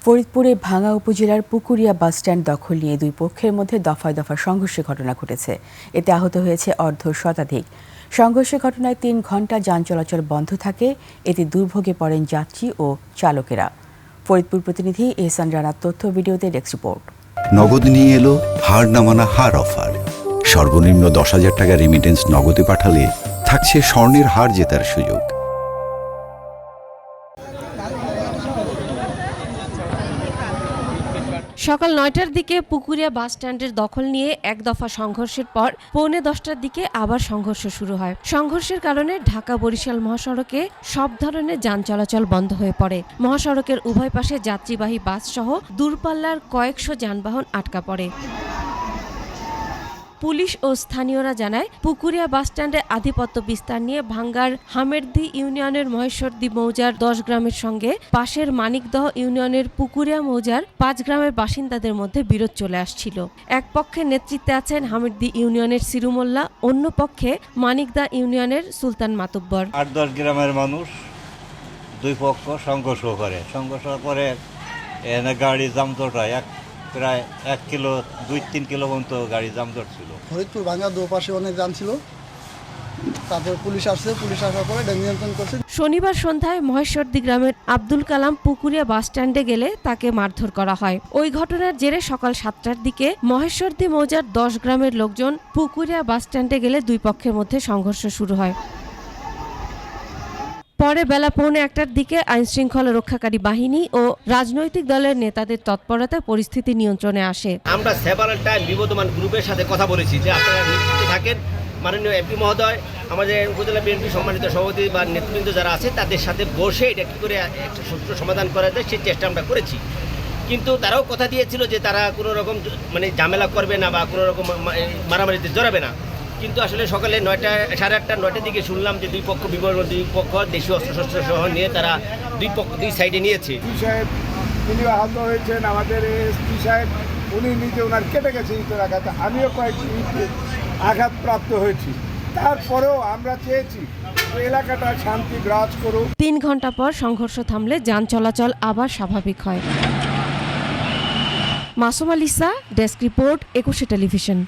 ফরিদপুরে ভাঙ্গা উপজেলার পুকুরিয়া বাসস্ট্যান্ড দখল নিয়ে দুই পক্ষের মধ্যে দফায় দফায় সংঘর্ষের ঘটনা ঘটেছে। এতে আহত হয়েছে অর্ধ শতাধিক। সংঘর্ষের ঘটনায় ৩ ঘণ্টা যান চলাচল বন্ধ থাকে। এতে দুর্ভোগে পড়েন যাত্রী ও চালকেরা। ফরিদপুর প্রতিনিধি এহসান রানার তথ্য ভিডিওতে ডেস্ক রিপোর্ট। নগদ নিয়ে এলো হার না মানা হার অফার। সর্বনিম্ন 10,000 টাকা রেমিটেন্স নগদে পাঠালে থাকছে স্বর্ণের হার জেতার সুযোগ। সকাল ৯টার দিকে পুকুরিয়া বাস স্ট্যান্ডের দখল নিয়ে এক দফা সংঘর্ষের পর পৌনে 10টার দিকে আবার সংঘর্ষ শুরু হয়। সংঘর্ষের কারণে ঢাকা বরিশাল মহাসড়কে সব ধরনের যান চলাচল বন্ধ হয়ে পড়ে। মহাসড়কের উভয় পাশে যাত্রীবাহী বাস সহ দূরপাল্লার কয়েকশো যানবাহন আটকা পড়ে। পুলিশ ও স্থানীয়রা জানায়, পুকুরিয়া বাসস্ট্যান্ডে আধিপত্য বিস্তার নিয়ে ভাঙ্গার হামেরদি ইউনিয়নের মহেশ্বরদী মৌজার 10 গ্রামের সঙ্গে পাশের মানিকদহ ইউনিয়নের পুকুরিয়া মৌজার 5 গ্রামের বাসিন্দাদের মধ্যে বিরোধ চলে আসছিল। এক পক্ষে নেতৃত্বে আছেন হামেরদি ইউনিয়নের সিরুমোল্লা, অন্য পক্ষে মানিকদহ ইউনিয়নের সুলতান মাতুব্বর। 8-10 গ্রামের মানুষ দুই পক্ষ সংঘর্ষ করে এনে গাড়ি জামজট হয়। প্রায় 1 কিলো 2-3 কিলো পর্যন্ত গাড়ি জামজট ছিল। ফরিদপুর ভাঙ্গা দুপাশে অনেক যান ছিল। তারপর পুলিশ আসার পরে নিয়ন্ত্রণ করছে। শনিবার সন্ধ্যায় মহেশ্বরদী গ্রামের আব্দুল কালাম পুকুরিয়া বাস স্ট্যান্ডে গেলে তাকে মারধর করা হয়। ওই ঘটনার জেরে সকাল 7টার দিকে মহেশ্বরদী মৌজার 10 গ্রামের লোকজন পুকুরিয়া বাস স্ট্যান্ডে গেলে দুই পক্ষের মধ্যে সংঘর্ষ শুরু হয়। পরে বেলা পৌনে 1টার দিকে আইনশৃঙ্খলা রক্ষাকারী বাহিনী ও রাজনৈতিক দলের নেতাদের তৎপরতায় পরিস্থিতি নিয়ন্ত্রণে আসে। আমরা সেভারাল টাইম বিবদমান গ্রুপের সাথে কথা বলেছি যে আপনারা নিশ্চিত থাকেন, মাননীয় এমপি মহোদয়, আমাদের উপজেলা বিএনপি সম্মানিত সভাপতি বা নেতৃবৃন্দ যারা আছে তাদের সাথে বসে এটা কী করে একটা সুষ্ঠু সমাধান করা যায় সেই চেষ্টা আমরা করেছি। কিন্তু তারাও কথা দিয়েছিল যে তারা কোনো রকম ঝামেলা করবে না বা কোনো রকম মারামারিতে জড়াবে না। কিন্তু আসলে সকালে 9:30-9টার দিকে শুনলাম যে দুই পক্ষ দেশীয় অস্ত্রশস্ত্র সহ নিয়ে তারা দুই সাইডে নিয়েছে। তিনি আহত হয়েছেন, আমাদের এসপি সাহেব উনি নিজে ওনার কেটে গেছে ইটের আঘাতে, আমিও কয়েকটি আঘাতপ্রাপ্ত হয়েছি। তারপরেও আমরা চেয়েছি এলাকাটা শান্তি বিরাজ করুক। 3 ঘণ্টা পর সংঘর্ষ থামলে যান চলাচল আবার স্বাভাবিক হয়। Masum আলিসা, desk report, 21 television.